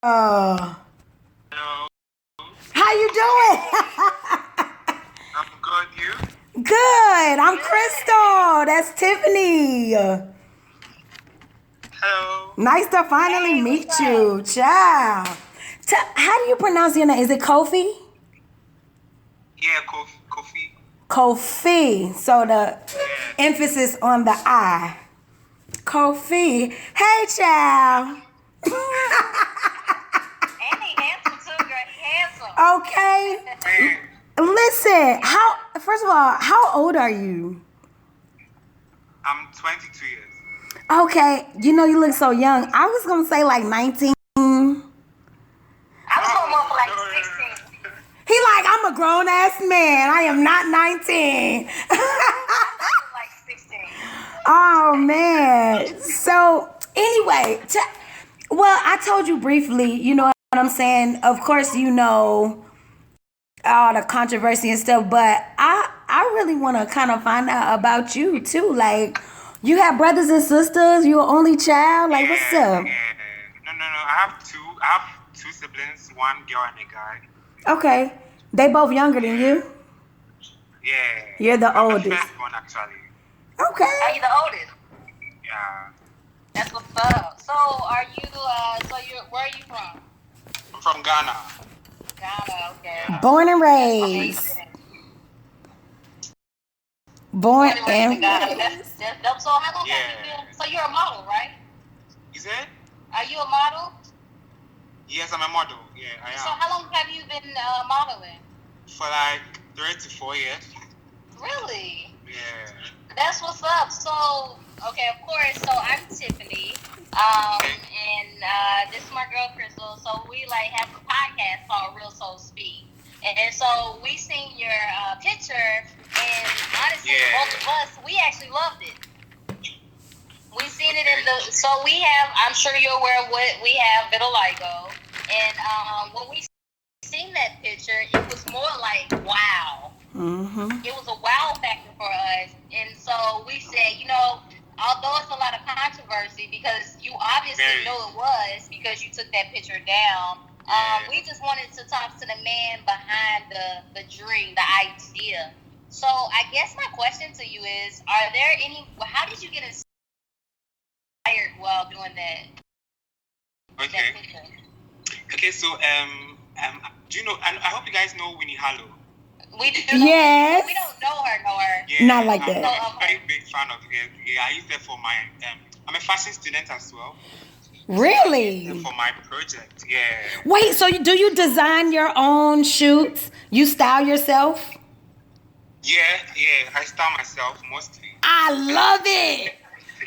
Hello, How you doing? I'm good. You? Good. I'm Crystal. That's Tiffany. Hello. Nice to finally meet you, child. How do you pronounce your name? Is it Kofi? Yeah, Kofi. Kofi. So the Yeah. emphasis on the I. Kofi. Hey, child. And he handsome too, girl. He handsome. Okay. Man, Listen, first of all, how old are you? I'm 22 years. Okay, you look so young. I was gonna say like 19. I was going more for like No. 16. He like, I'm a grown ass man. I am not 19. Like 16. Oh man. So anyway, well, I told you briefly, you know what I'm saying? Of course you know all the controversy and stuff, but I really want to kind of find out about you too. Like, you have brothers and sisters, you're an only child. Like, what's up? Yeah. No. I have two siblings, one girl and a guy. Okay. They both younger than you? Yeah. You're the I'm oldest. the firstborn, actually. Are Okay. you the oldest? Yeah. That's what's up. So are you, where are you from? I'm from Ghana. Ghana, okay. Yeah. Born and raised. Amazing. Born Born and raised and in Ghana. raised. That's dope. So how long have Yeah. you been? So you're a model, right? Is it? Are you a model? Yes, I'm a model. Yeah, I So am. how long have you been modeling? For like 3 to 4 years. Really? Yeah. That's what's up. So, okay, of course. So I'm Tiffany, and this is my girl Crystal. So we like have a podcast called Real Soul Speak, and so we seen your picture, and honestly, Yeah. both of us, we actually loved it. We seen it in the. So we have. I'm sure you're aware of what we have vitiligo, and when we seen that picture, it was more like wow. Mm-hmm. It was a wow factor for us. And so we said, although it's a lot of controversy because you obviously know it was because you took that picture down, we just wanted to talk to the man behind the dream, the idea. So I guess my question to you is, how did you get inspired while doing that? Okay. That picture? Okay, so do you know? And I hope you guys know Winnie Harlow. We do know Yes. we don't know her. Yeah, Not like I'm that. a very big fan of her. Yeah, I use her for my. I'm a fashion student as well. Really? For my project, yeah. Wait, so do you design your own shoots? You style yourself? Yeah. I style myself mostly. I love it.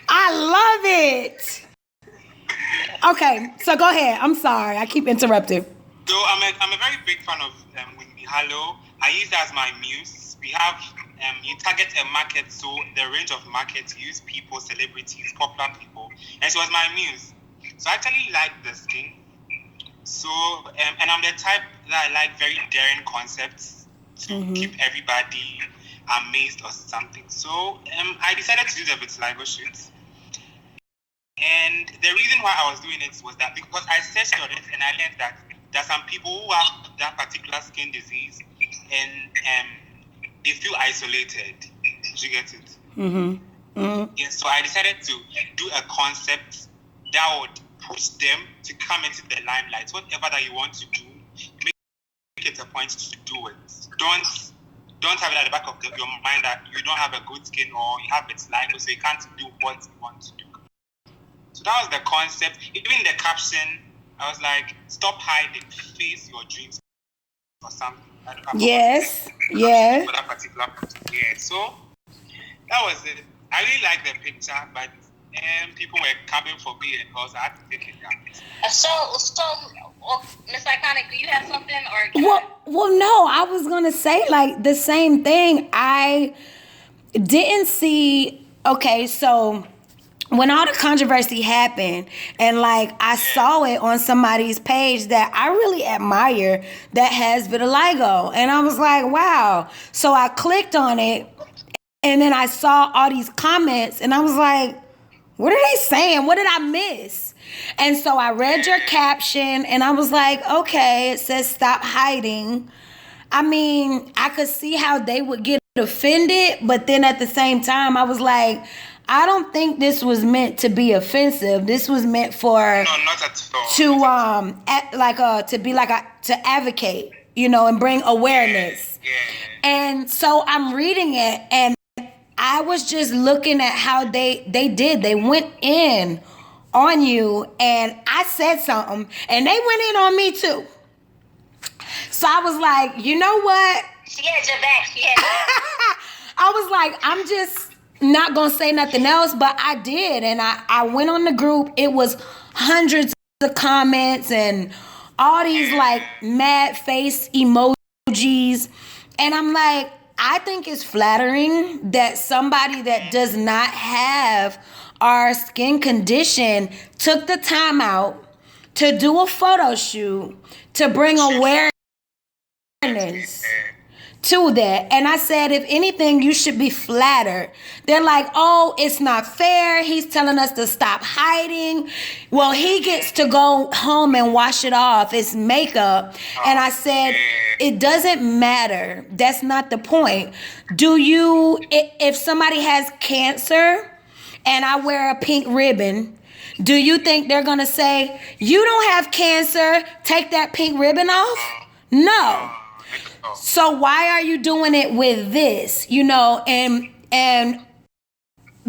I love it. Okay, so go ahead. I'm sorry. I keep interrupting. So I'm a very big fan of Winnie Harlow. I use her as my muse. We have you target a market, so the range of markets you use people, celebrities, popular people, and she was my muse. So I actually like the skin. So and I'm the type that I like very daring concepts to keep everybody amazed or something. So I decided to do the vitiligo shoot. And the reason why I was doing it was that because I searched on it and I learned that there are some people who have that particular skin disease and they feel isolated. Did you get it? Yes, so I decided to do a concept that would push them to come into the limelight. Whatever that you want to do, make it a point to do it. Don't have it at the back of your mind that you don't have a good skin or you have vitiligo, so you can't do what you want to do. So that was the concept. Even the caption, I was like, stop hiding, face your dreams or something. Yes. Yeah. For that particular project. Yeah, so that was it. I really liked the picture, but people were coming for me and because I had to take it down. So, Miss Iconic, do you have something or? Well, no, I was gonna say like the same thing. I didn't see. Okay, so when all the controversy happened and like I saw it on somebody's page that I really admire that has vitiligo, and I was like, wow. So I clicked on it and then I saw all these comments and I was like, what are they saying? What did I miss? And so I read your caption and I was like, okay, it says stop hiding. I mean, I could see how they would get offended, but then at the same time, I was like, I don't think this was meant to be offensive. This was meant for No, not at all. to advocate, you know, and bring awareness. Yeah. And so I'm reading it, and I was just looking at how they did. They went in on you, and I said something, and they went in on me too. So I was like, you know what? She had your back. She had your back. I was like, I'm just not going to say nothing else, but I did. And I went on the group. It was hundreds of comments and all these like mad face emojis. And I'm like, I think it's flattering that somebody that does not have our skin condition took the time out to do a photo shoot to bring awareness to that. And I said, if anything, you should be flattered. They're like, oh, it's not fair. He's telling us to stop hiding. Well, he gets to go home and wash it off. It's makeup. And I said, it doesn't matter. That's not the point. If somebody has cancer and I wear a pink ribbon, do you think they're going to say, you don't have cancer, take that pink ribbon off? No. So why are you doing it with this? You know, and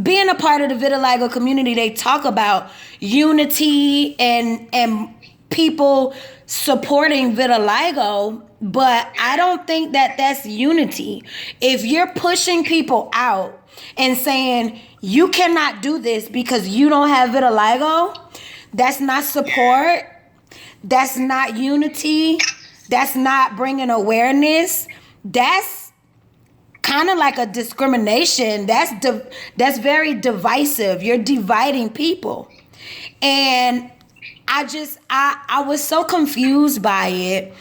being a part of the vitiligo community, they talk about unity and people supporting vitiligo, but I don't think that that's unity. If you're pushing people out and saying you cannot do this because you don't have vitiligo, that's not support. That's not unity. That's not bringing awareness. That's kind of like a discrimination. That's very divisive. You're dividing people. And I was so confused by it,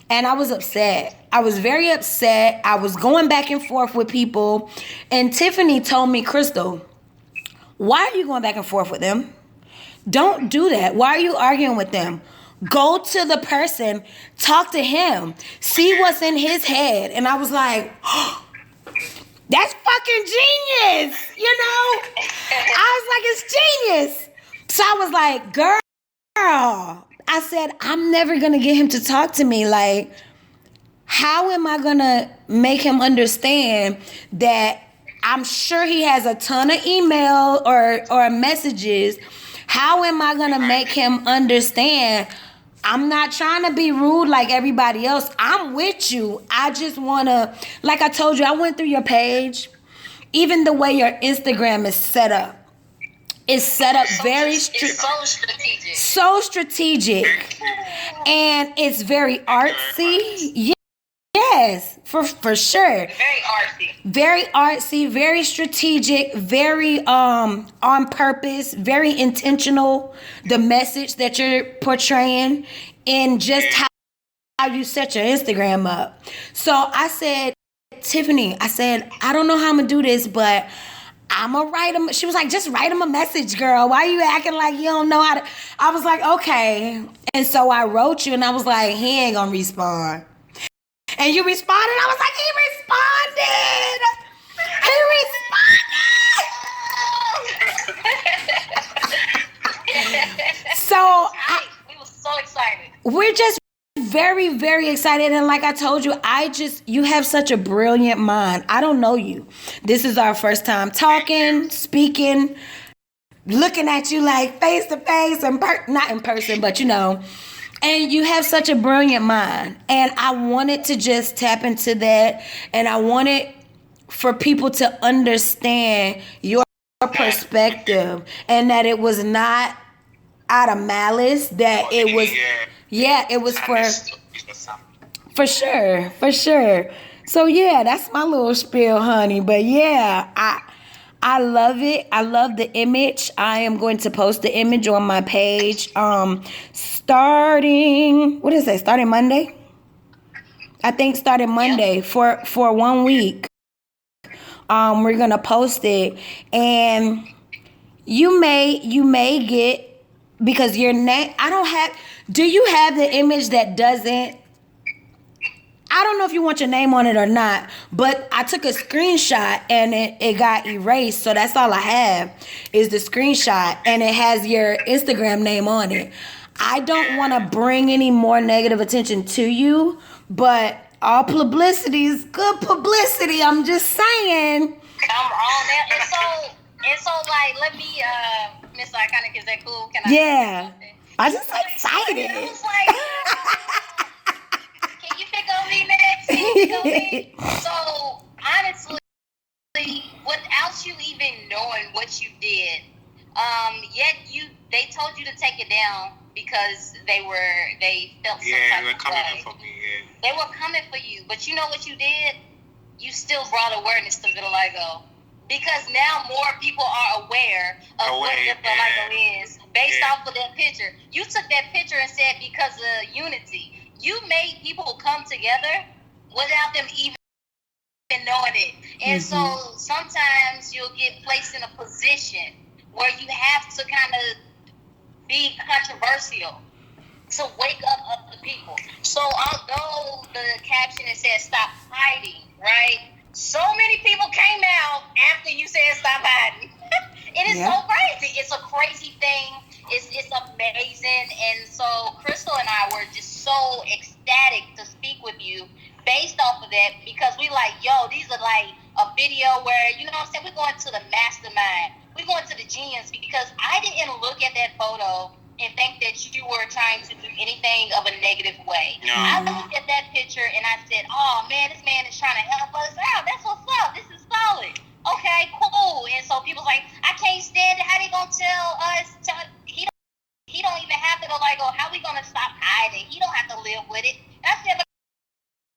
and I was upset. I was very upset. I was going back and forth with people, and Tiffany told me, Crystal, why are you going back and forth with them? Don't do that. Why are you arguing with them? Go to the person, talk to him, see what's in his head. And I was like, oh, that's fucking genius, you know? I was like, it's genius. So I was like, girl, I said, I'm never going to get him to talk to me. Like, how am I going to make him understand that I'm sure he has a ton of email or messages? How am I going to make him understand I'm not trying to be rude like everybody else. I'm with you. I just want to, like I told you, I went through your page. Even the way your Instagram is set up. It's set up very strategic. So strategic. And it's very artsy. Yes, for sure. Very artsy, very strategic, very on purpose, very intentional. The message that you're portraying and just how you set your Instagram up. So I said, Tiffany, I don't know how I'm gonna do this, but I'm gonna write him. She was like, just write him a message, girl. Why are you acting like you don't know how to? I was like, okay. And so I wrote you and I was like, he ain't gonna respond. And you responded. I was like, he responded. So we were so excited. We're just very, very excited. And like I told you, you have such a brilliant mind. I don't know you. This is our first time talking, speaking, looking at you like face to face, and not in person, but you know. And you have such a brilliant mind. And I wanted to just tap into that. And I wanted for people to understand your perspective. And that it was not out of malice. That it was, it was for sure. So yeah, that's my little spiel, honey. But yeah, I love it. I love the image. I am going to post the image on my page. Starting Monday? I think starting Monday for 1 week. We're gonna post it. And you may get, because your name, I don't have, do you have the image that doesn't, I don't know if you want your name on it or not, but I took a screenshot and it got erased. So that's all I have is the screenshot, and it has your Instagram name on it. I don't want to bring any more negative attention to you, but all publicity is good publicity. I'm just saying. I'm on that. And so like, let me, Miss Iconic, is that cool? Can I? Yeah. I just excited. I was like, can you pick on me next? Can you pick on me? So honestly, without you even knowing what you did, yet they told you to take it down because they felt some type they were of coming way. for me. Yeah. They were coming for you, but you know what you did? You still brought awareness to vitiligo, because now more people are aware of what vitiligo is based off of that picture. You took that picture and said because of unity. You made people come together without them even knowing it. And so sometimes you'll get placed in a position where you have to kind of be controversial to wake up other people. So although the caption it says stop hiding, right? So many people came out after you said stop hiding. It is so crazy. It's a crazy thing. It's amazing. And so Crystal and I were just so ecstatic to speak with you based off of that, because we like, yo, these are like a video where, you know what I'm saying, we're going to the mastermind. We're going to the genius, because I didn't look at that photo and think that you were trying to do anything of a negative way. No. I looked at that picture and I said, oh man, this man is trying to help us out. That's what's up. This is solid. Okay, cool. And so people's like, I can't stand it. How they gonna tell us? He don't even have to go like, oh, how we gonna stop hiding? He don't have to live with it. And I said, but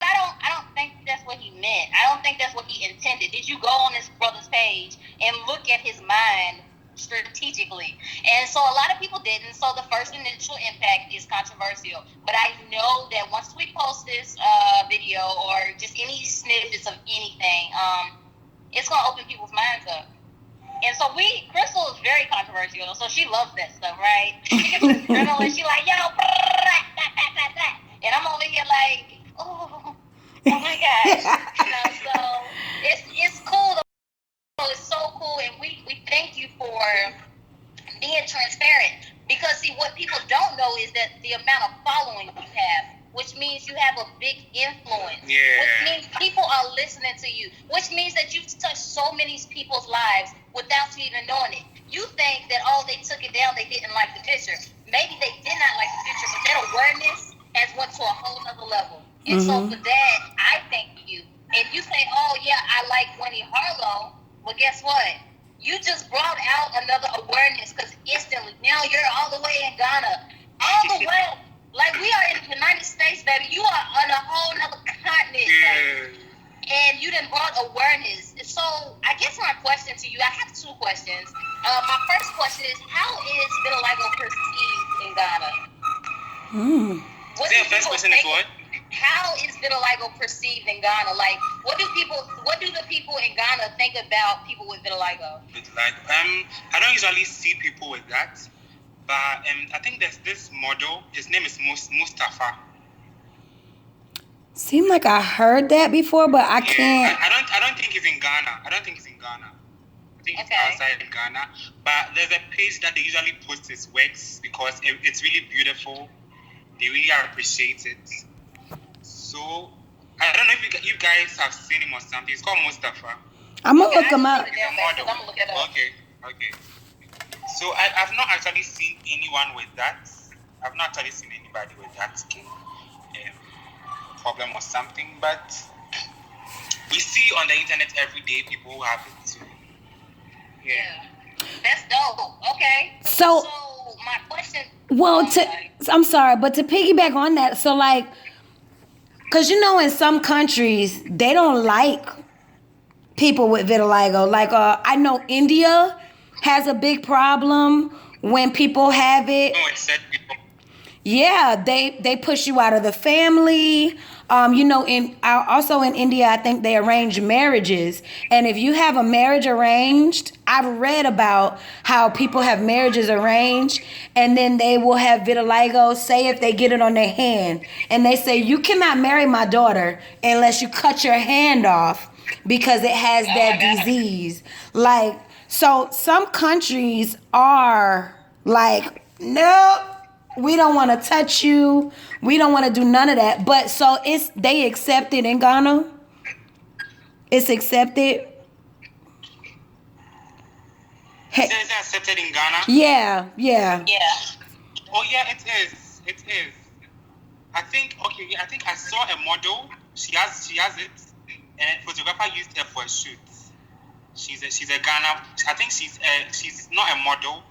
I don't think that's what he meant. I don't think that's what he intended. Did you go on this brother's page and look at his mind strategically? And so a lot of people didn't. So the first initial impact is controversial. But I know that once we post this video or just any snippets of anything, it's gonna open people's minds up. And so Crystal is very controversial, so she loves that stuff, right? She gets this adrenaline, she like, yo, and I'm over here like, oh my gosh. So it's cool though. It's so cool, and we thank you for being transparent, because see, what people don't know is that the amount of following you have, which means you have a big influence, which means people are listening to you, which means that you've touched so many people's lives without you even knowing it. You think that, oh, they took it down, they didn't like the picture. Maybe they did not like the picture, but that awareness has went to a whole other level. And so for that, I thank you. If you say, oh yeah, I like Winnie Harlow, well, guess what? You just brought out another awareness, because instantly, now you're all the way in Ghana, all the way. Like, we are in the United States, baby. You are on a whole other continent, baby. And you done brought awareness. So, I guess my question to you, I have two questions. My first question is, how is vitiligo perceived in Ghana? The first question is what? How is vitiligo perceived in Ghana? Like, what do the people in Ghana think about people with vitiligo? I don't usually see people with that. But I think there's this model. His name is Mustafa. Seemed like I heard that before, but I can't. I don't think he's in Ghana. I think he's outside Ghana. But there's a page that they usually post his works, because it's really beautiful. They really appreciate it. So I don't know if you guys have seen him or something. It's called Mustafa. I'm gonna look him up. Okay. So I've not actually seen anyone with that. I've not actually seen anybody with that skin problem or something. But we see on the internet every day people who have it too. Yeah. That's dope. Okay. So my question. Well, I'm sorry, but to piggyback on that, so like, because you know, in some countries they don't like people with vitiligo. Like, I know India has a big problem when people have it. No, it's said people. Yeah, they push you out of the family. Also in India, I think they arrange marriages. And if you have a marriage arranged, I've read about how people have marriages arranged, and then they will have vitiligo. Say if they get it on their hand, and they say you cannot marry my daughter unless you cut your hand off because it has that disease. Like, so some countries are like, nope. We don't want to touch you. We don't want to do none of that. But so they accept it in Ghana? It's accepted? Is it accepted in Ghana? Yeah. Oh yeah, it is. It is. I think I saw a model. She has it, and a photographer used her for a shoot. She's a Ghana. I think she's not a model.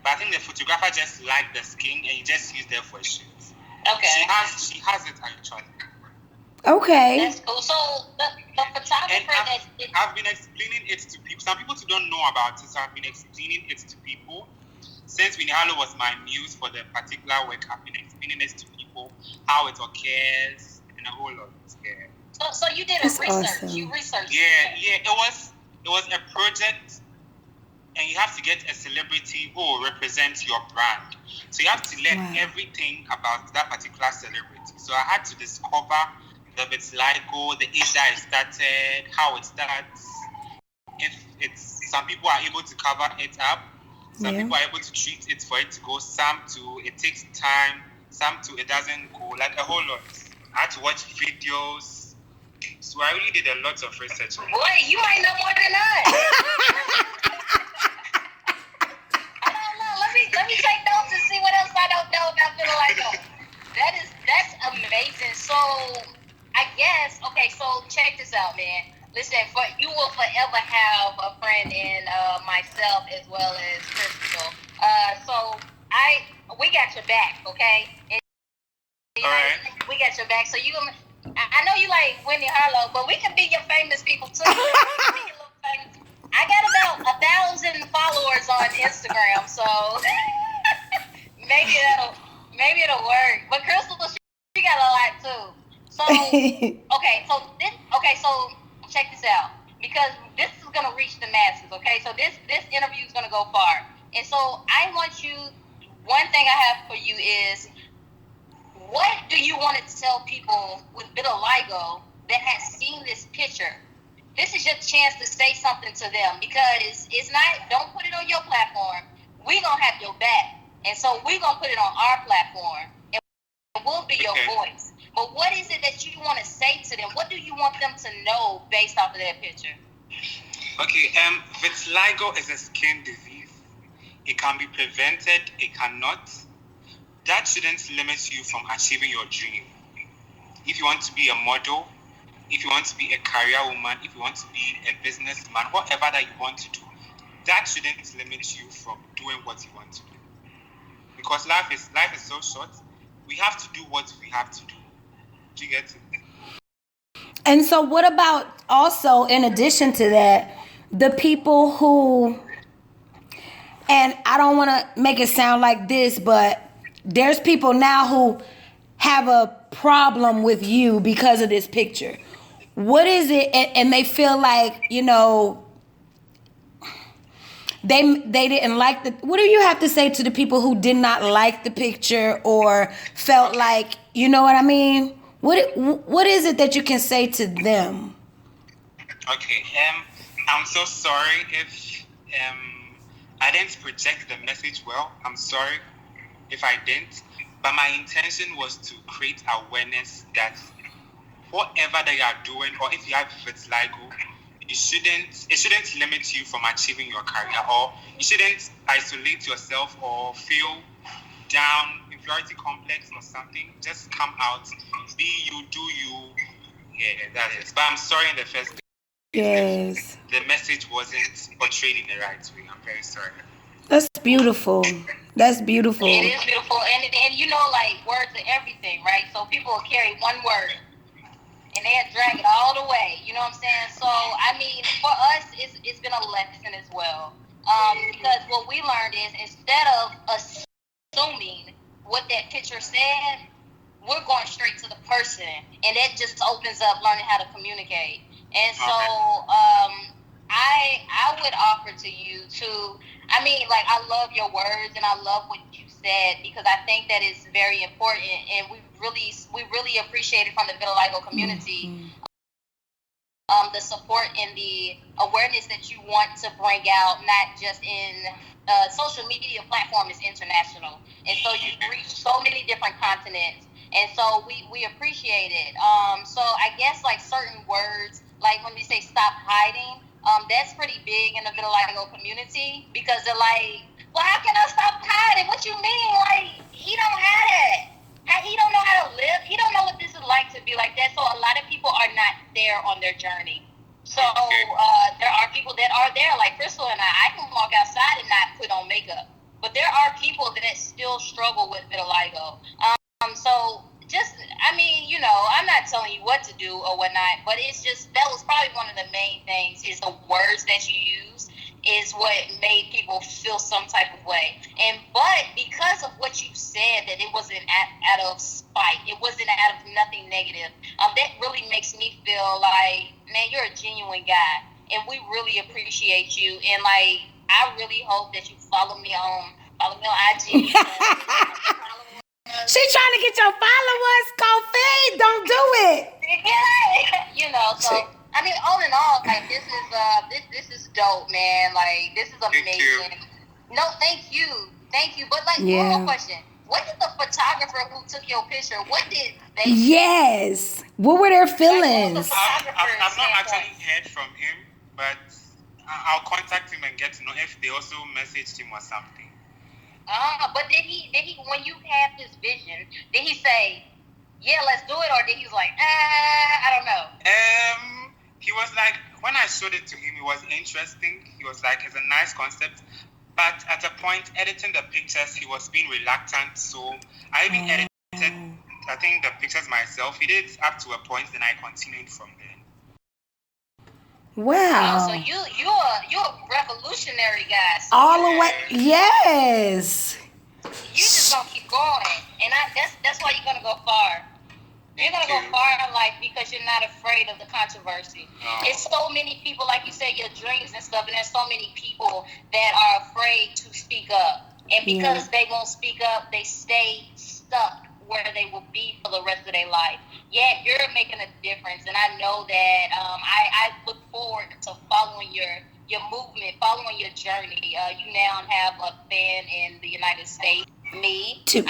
But I think the photographer just liked the skin and he just used it for a shoot. Okay. She has it actually. Okay. That's cool. So the photographer I've been explaining it to people. Some people don't know about it, so I've been explaining it to people. Since Winnie was my muse for the particular work, I've been explaining it to people, how it occurs and a whole lot. Yeah. So you did a research. Awesome. You researched. Yeah. It was a project. And you have to get a celebrity who will represent your brand. So you have to learn everything about that particular celebrity. So I had to discover the vitiligo, the age that it started, how it starts. If it's some people are able to cover it up, some people are able to treat it for it to go. Some to it takes time. Some to it doesn't go. Like a whole lot. I had to watch videos. So I really did a lot of research. Boy, you might know more than us. Let me take notes and see what else I don't know about vitiligo. That's amazing. So I guess so check this out, man. Listen, you will forever have a friend in myself as well as Crystal. So we got your back, okay? And, all right. We got your back. So I know you like Winnie Harlow, but we can be your famous people too. I got about 1,000 followers on Instagram, so maybe it'll work. But Crystal, she got a lot too. So so check this out, because this is gonna reach the masses. Okay, so this interview is gonna go far, and so I want you. One thing I have for you is, what do you want to tell people with vitiligo that has seen this picture? This is your chance to say something to them, because it's not, don't put it on your platform. We're going to have your back. And so we're going to put it on our platform, and we'll be your voice. But what is it that you want to say to them? What do you want them to know based off of that picture? Okay, vitiligo is a skin disease. It can be prevented, it cannot. That shouldn't limit you from achieving your dream. If you want to be a model, if you want to be a career woman, if you want to be a businessman, whatever that you want to do, that shouldn't limit you from doing what you want to do. Because life is so short. We have to do what we have to do. Do you get it? And so what about also, in addition to that, the people who, and I don't want to make it sound like this, but there's people now who have a problem with you because of this picture. What is it? And they feel like, they didn't like what do you have to say to the people who did not like the picture or felt like, you know what I mean? What is it that you can say to them? Okay, I'm so sorry if I didn't project the message well. I'm sorry if I didn't. But my intention was to create awareness that whatever that you are doing, or if you have vitiligo, it shouldn't limit you from achieving your career, or you shouldn't isolate yourself or feel down, inferiority complex or something. Just come out, be you, do you. Yeah, that is. But I'm sorry in the first place. Yes. The message wasn't portrayed in the right way. I'm very sorry. That's beautiful. That's beautiful. It is beautiful. And like, words are everything, right? So people will carry one word and they'll drag it all the way. You know what I'm saying? So, I mean, for us, it's been a lesson as well. Because what we learned is, instead of assuming what that picture said, we're going straight to the person, and that just opens up learning how to communicate. And so I would offer to you to, I mean, like, I love your words and I love what you said, because I think that is very important, and we really appreciate it from the vitiligo community. The support and the awareness that you want to bring out, not just in social media platform is international, and so you reach so many different continents, and so we appreciate it. So I guess like certain words, like when we say stop hiding, that's pretty big in the vitiligo community, because they're like, well, how can I stop hiding? What you mean? Like, he don't have it. He don't know how to live. He don't know what this is like to be like that. So a lot of people are not there on their journey. So there are people that are there, like Crystal and I can walk outside and not put on makeup. But there are people that still struggle with vitiligo. So just, I mean, you know, I'm not telling you what to do or whatnot, but it's just, that was probably one of the main things, is the words that you use is what made people feel some type of way. But because of what you said, that it wasn't out of spite, it wasn't out of nothing negative, that really makes me feel like, man, you're a genuine guy, and we really appreciate you. And like, I really hope that you follow me on IG. She trying to get your followers, KOFI. Don't do it. You know, so I mean, all in all, like, this is dope, man. Like, this is amazing. No, thank you. But like, one more question: what did the photographer who took your picture? What did they? Yes. What were their feelings? I've not actually heard from him, but I'll contact him and get to know if they also messaged him or something. But did he, when you had this vision, did he say, yeah, let's do it, or did he was like, I don't know? He was like, when I showed it to him, it was interesting. He was like, it's a nice concept. But at a point, editing the pictures, he was being reluctant. So I even edited, I think, the pictures myself. He did up to a point, then I continued from there. Wow. So you're a revolutionary guy. So all the way. Yes. You just gonna keep going, and that's why you're gonna go far. You're gonna go far in life because you're not afraid of the controversy. No. It's so many people, like you said, your dreams and stuff, and there's so many people that are afraid to speak up, and because they won't speak up, they stay stuck where they will be for the rest of their life. Yeah, you're making a difference, and I know that. I look forward to following your movement, following your journey. You now have a fan in the United States. Me. Two.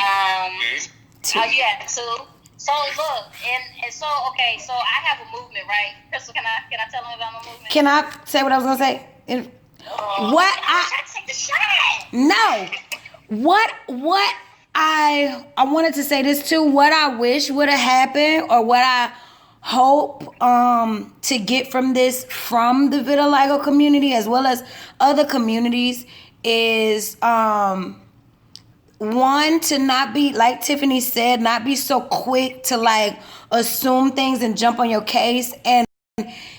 Two. Yeah, two. So look, and so okay, so I have a movement, right? Crystal, can I tell them about my movement? Can I say what I was gonna say? I take the shot. No. What I wanted to say this too. What I wish would have happened, or what I hope to get from this, from the vitiligo community as well as other communities, is one, to not be, like Tiffany said, not be so quick to like assume things and jump on your case. And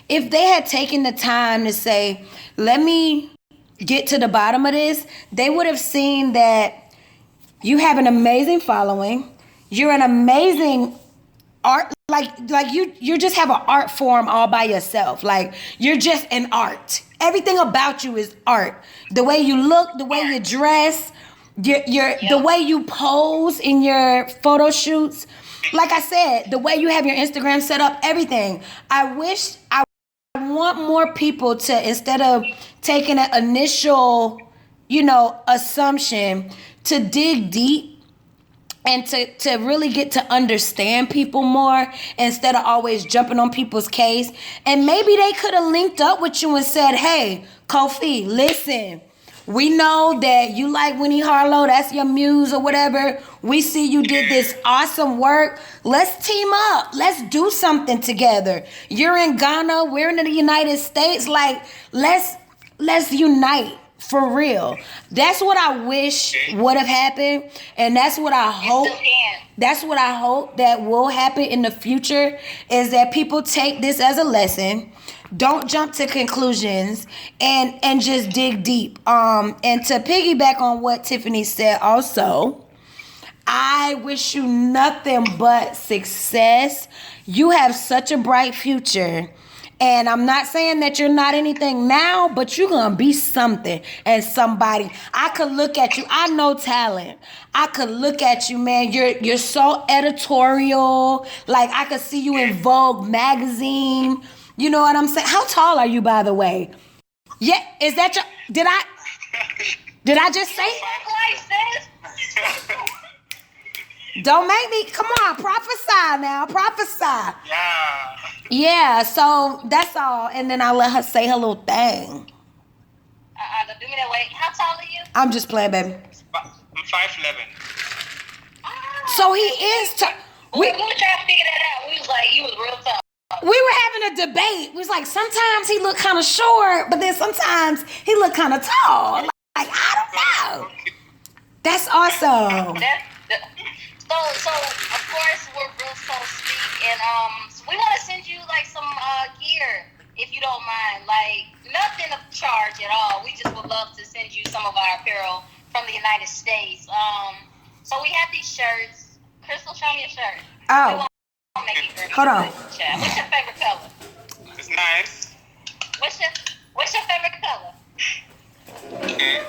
if they had taken the time to say, let me get to the bottom of this, they would have seen that you have an amazing following. You're an amazing art, like you just have an art form all by yourself. Like, you're just an art. Everything about you is art. The way you look, the way you dress, the way you pose in your photo shoots. Like I said, the way you have your Instagram set up, everything. I want more people to, instead of taking an initial, assumption, to dig deep and to really get to understand people more, instead of always jumping on people's case. And maybe they could have linked up with you and said, hey, KOFI, listen, we know that you like Winnie Harlow, that's your muse or whatever. We see you did this awesome work. Let's team up. Let's do something together. You're in Ghana, we're in the United States. Like, let's unite. For real. That's what I wish would have happened. And that's what I hope. That's what I hope that will happen in the future, is that people take this as a lesson. Don't jump to conclusions, and just dig deep. And to piggyback on what Tiffany said also, I wish you nothing but success. You have such a bright future. And I'm not saying that you're not anything now, but you're going to be something and somebody. I could look at you. I know talent. I could look at you, man. You're so editorial. Like, I could see you in Vogue magazine. You know what I'm saying? How tall are you, by the way? Yeah, is that your... Did I just say... Don't make me... Come on, prophesy now. Prophesy. Yeah. Yeah, so that's all. And then I'll let her say her little thing. Don't do me that way. How tall are you? I'm just playing, baby. I'm 5'11". So he is... We were trying to figure that out. We was like, you was real tall. We were having a debate. We was like, sometimes he looked kind of short, but then sometimes he looked kind of tall. Like, I don't know. That's awesome. So of course we're real so speak, and we want to send you like some gear if you don't mind. Like nothing of charge at all. We just would love to send you some of our apparel from the United States. So we have these shirts. Crystal, show me a shirt. Oh. Hold on. What's your favorite color? It's nice. What's your favorite color? Okay.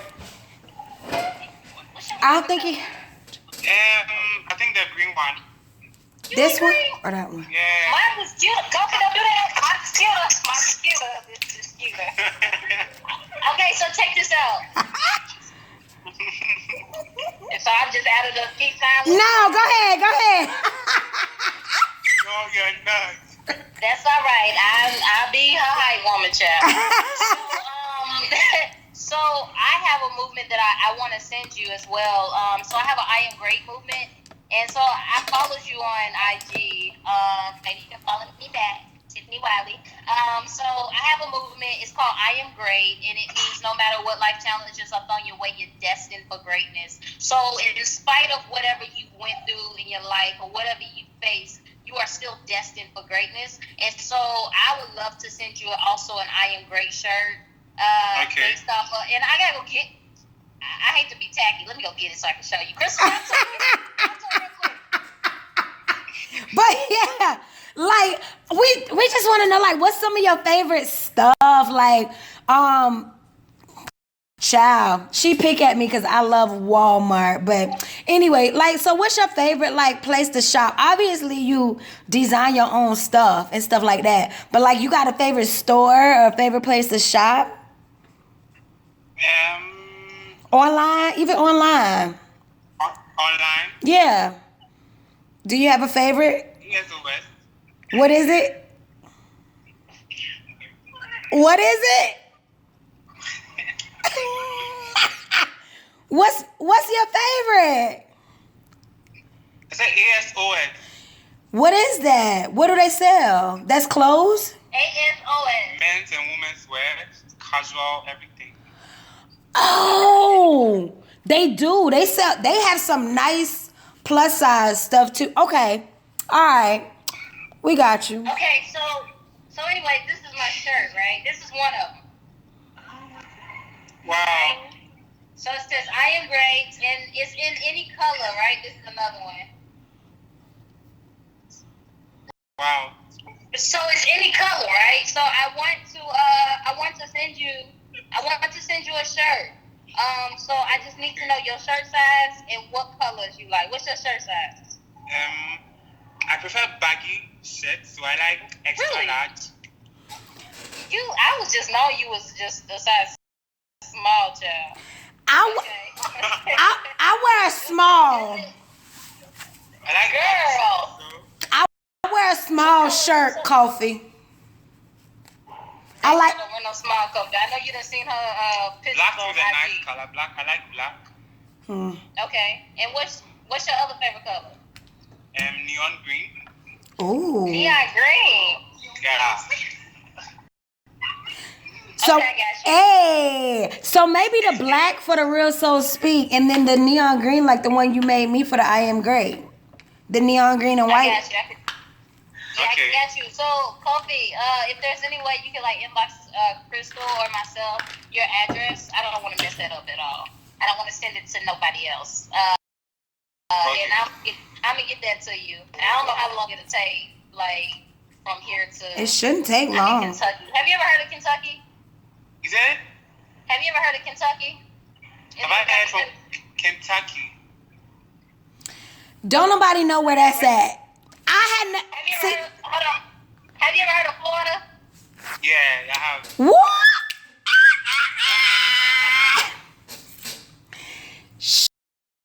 I don't think he... I think the green one. This one or that one? Yeah. Mine was cute. Don't do that. Mine's cuter. This is cuter. Okay, so check this out. So I just added a key sign. No, go ahead. No, you're not. That's all right. I'll be her height woman, child. So I have a movement that I want to send you as well. So I have an I Am Great movement. And so I followed you on IG. Maybe you can follow me back, Tiffany Wiley. So I have a movement. It's called I Am Great. And it means no matter what life challenges are thrown your way, you're destined for greatness. So in spite of whatever you went through in your life or whatever you face, you are still destined for greatness. And so I would love to send you also an I Am Great shirt. Okay. Based off of, and I gotta go get. I hate to be tacky. Let me go get it so I can show you. Crystal, I'll tell you real quick. But yeah, like we just want to know, like, what's some of your favorite stuff? Like, child, she pick at me because I love Walmart. But anyway, like, so what's your favorite like place to shop? Obviously, you design your own stuff and stuff like that. But like, you got a favorite store or a favorite place to shop? Online, even online. Online? Yeah. Do you have a favorite? Yes, West. What is it? What is it? What's your favorite? I said ASOS. What is that? What do they sell? That's clothes? ASOS. Men's and women's wear, casual, everything. Oh, they do. They have some nice plus size stuff too. Okay. All right. We got you. Okay, so anyway, this is my shirt, right? This is one of them. Wow. So it says I Am Great, and it's in any color, right? This is another one. Wow. So it's any color, right? So I want to send you a shirt. So I just need to know your shirt size and what colors you like. What's your shirt size? I prefer baggy shirts, so I like extra large. I was just knowing you was just a size small child. I wear a small. I like Girl. I wear a small shirt, KOFI. I don't wear no small coat. I know you done seen her pictures black on is a nice IG. color. Black, I like black. Okay. And what's your other favorite color? Neon green. Ooh. Neon green. Yeah. So, Okay, I got you. hey, so maybe the black for the Real Soul Speak, and then the neon green, like the one you made me for the I Am Great. The neon green and white. I got you. Okay. I got you. So, KOFI, if there's any way you can like inbox Crystal or myself your address, I don't want to mess that up at all. I don't want to send it to nobody else. and I'm gonna get that to you. I don't know how long it'll take, like from here to. It shouldn't take long. Kentucky. Have you ever heard of Kentucky? You said? Have you ever heard of Kentucky? Have I heard from Kentucky? Don't nobody know where that's at. Have you ever heard of Florida? Yeah, I have. What?